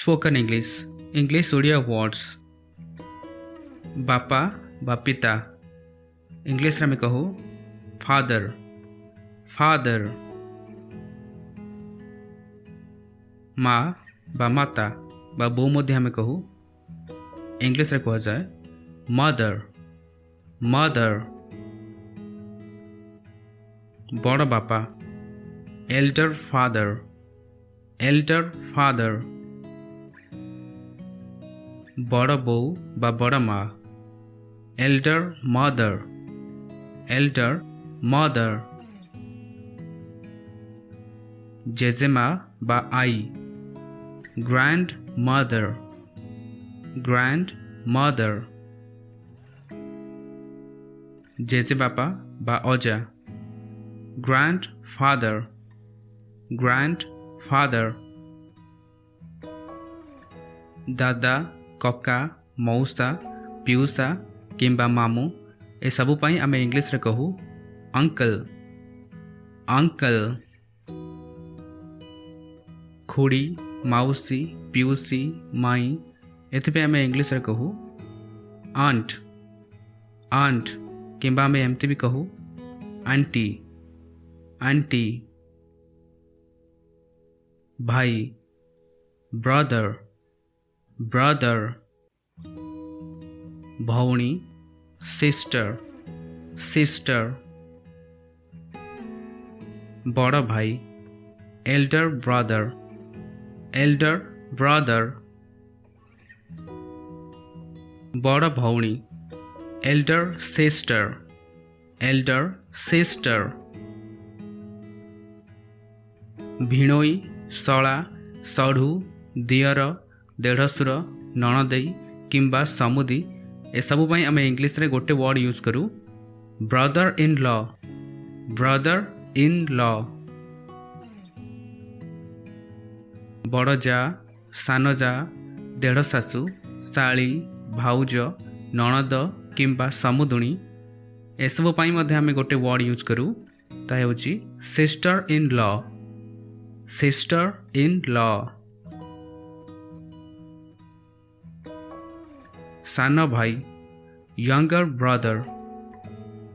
Spoken English, English Odia words. बापा बा पिता, इंग्लिश रे कहू फादर, फादर. माँ बा माता बा बो मध्य हमें कहू इंग्लिश रे कह जाए मदर, मदर. बड़ बापा एल्डर फादर, एल्डर फादर. बड़ बो बा बड़ माँ एल्डर मदर, एल्डर मदर. जेजेमा बा आई ग्रैंड मदर, ग्रैंड मदर. जेजे बापा बा अजा ग्रैंड फादर, ग्रैंड फादर. दादा कका मौसा पिउसा किंबा मामू ए सबु पाई आमे इंग्लिश रे कहू अंकल, अंकल. खुड़ी माउसी पिउसी माई एथिपे आमे इंग्लिश रे कहू आंट, आंट. किंबा आमे एमती भी कहू आंटी, आंटी. भाई ब्रदर, ब्रदर. भौणी सिस्टर, सिस्टर. बड़ भाई एल्डर ब्रदर, एल्डर ब्रदर. बड़ भौणी एल्डर सिस्टर, एल्डर सिस्टर. भिणोई शला सढ़ू दियर देढ़सुर नणदेई किंबा समुदी ए सबु पई आमे इंग्लिश रे गोटे वर्ड यूज करू brother in law, brother in law. बड़ जा सान जा देढ़ सासू शाली भाउज नणद किंबा समुदुणी ए सबु पई मध्ये आमे गोटे वर्ड यूज करू ता हेउची sister in law, sister in law. सान भाई यंगर ब्रदर,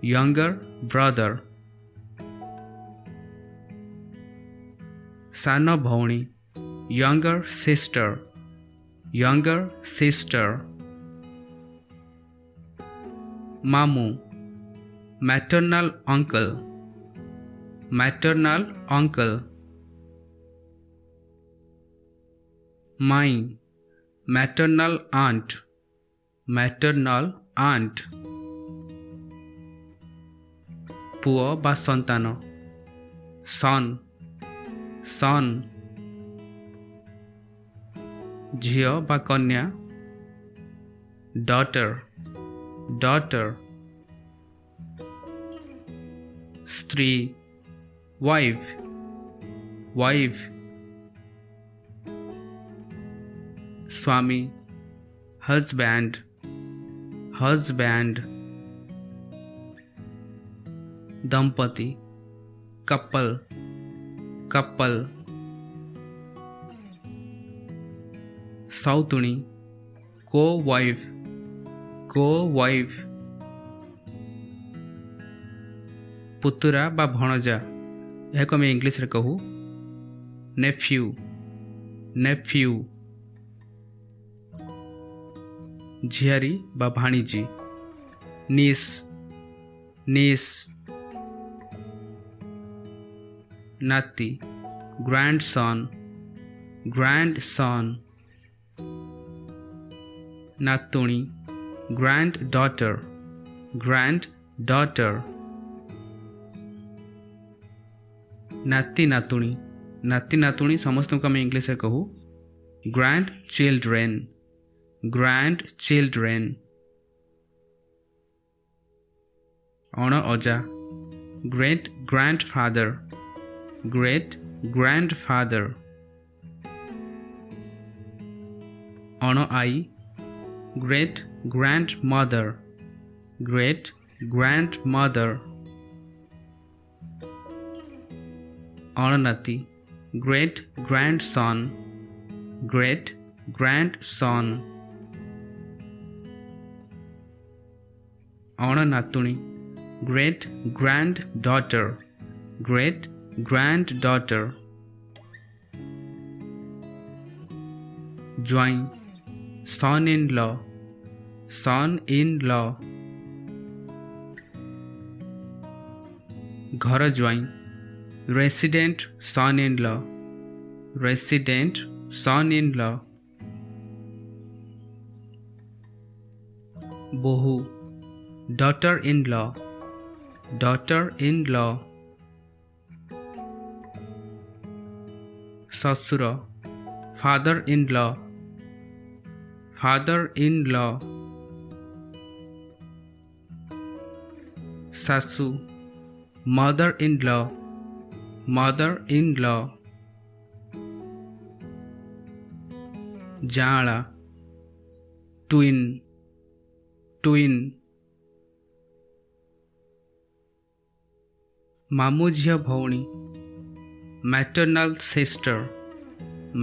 यंगर ब्रदर. सान भौणी यंगर सिस्टर, यंगर सिस्टर. मामू मैटरनल अंकल, मैटरनल अंकल. माई मैटरनल आंट, मैटरनल आंट. पुओ बा संतान सन, सन. झियो बा कन्या डॉटर, डॉटर. स्त्री वाइफ, वाइफ. स्वामी हस्बैंड, हस्बैंड. दंपति कपल, कपल. सौतुणी को वाइफ, को वाइफ. पुतुरा बा भणजा यह को मैं इंग्लिश रे कहू नेफ्यू, नेफ्यू. झियारी बा भाणीजी नीस, नीस. नाती ग्रैंडसन, ग्रैंडसन. नातुणी ग्रैंड डॉटर, ग्रैंड डॉटर. नाती नातुणी, नाती नातुणी समस्त को मैं इंग्लिश रे कहू ग्रैंड चिल्ड्रेन, ग्रैंड चिल्ड्रेन. अण अजा ग्रेट ग्रैंडफादर, ग्रेट ग्रैंडफादर. अण I great grandmother, great grandmother. अण नाती ग्रेट ग्रैंडसन, ग्रेट grandson ଅଣ ନାତୁଣୀ great granddaughter great granddaughter ଜ୍ୱାଇଁ son in law son in law ଘର ଜ୍ୱାଇଁ resident son in law resident son in law ବୋହୂ daughter in law daughter in law ଶ୍ୱଶୁର father in law father in law ଶାଶୁ mother in law mother in law ଯାଆଁଳା twin twin ମାମୁଁ ଝିଅ ଭଉଣୀ maternal sister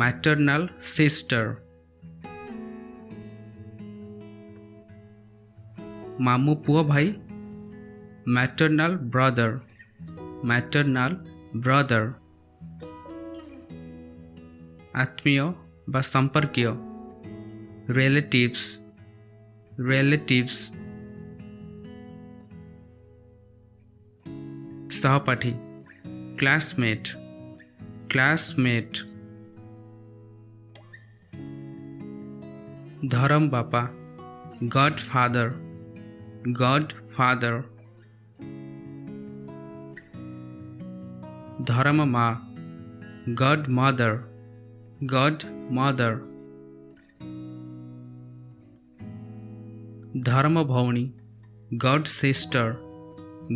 maternal sister ମାମୁଁ ପୁଅ ଭାଇ maternal brother maternal brother ଆତ୍ମୀୟ ବା ସମ୍ପର୍କୀୟ relatives relatives ସହପାଠୀ classmate classmate ଧରମ ବାପା godfather godfather ଧରମ ମା godmother godmother ଧର୍ମ ଭଉଣୀ god sister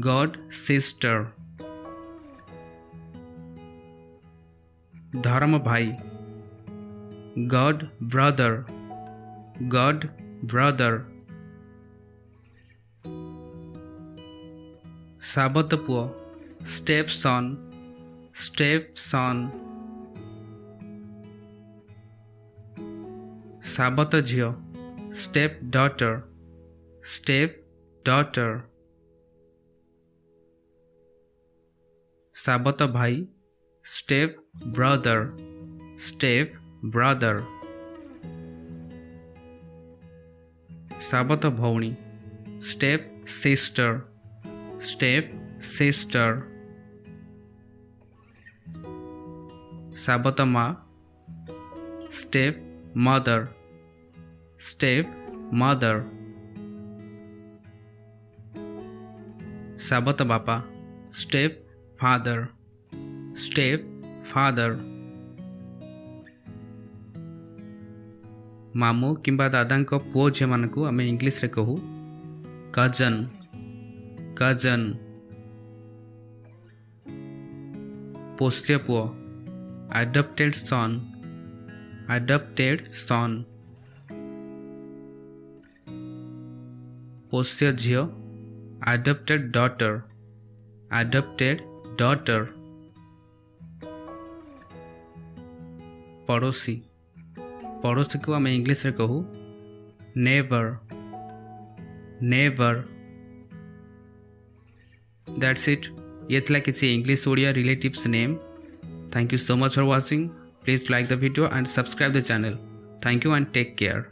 god sister ଧର୍ମ ଭାଇ god brother god brother ସାବତ ପୁଅ step son step son ସାବତ ଝିଅ step daughter step daughter ସାବତ ଭାଇ step brother step brother ସାବତ ଭଉଣୀ step sister step sister ସାବତ ମା step mother step mother ସାବତ ବାପା step father step father ମାମୁଁ କିମ୍ବା ଦାଦାଙ୍କ ପୁଅ ଝିଅମାନଙ୍କୁ ଆମେ ଇଂଲିଶରେ କହୁ cousin cousin ପୋଷ୍ୟ ପୁଅ adopted son adopted son ପୋଷ୍ୟ ଝିଅ adopted daughter adopted daughter ପଡ଼ୋଶୀ ପଡ଼ୋଶୀକୁ ଆମେ ଇଂଲିଶରେ କହୁ neighbor neighbor that's it ये थी किसी English Odia relatives name thank you so much for watching please like the video and subscribe the channel thank you and take care